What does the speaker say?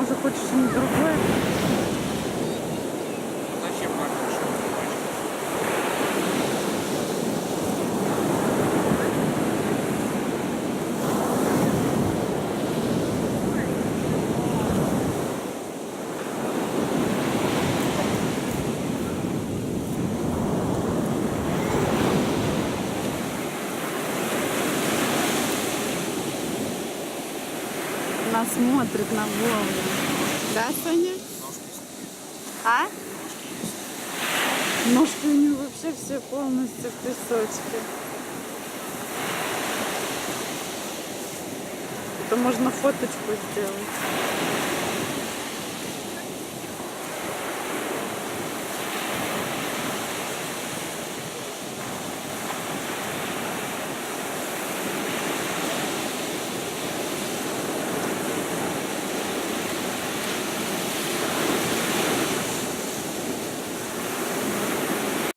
захочешь что-нибудь другое. Зачем так решил? Она смотрит на Вову. Да, Соня? А? Ножки у нее вообще все полностью в песочке. Это можно фоточку сделать.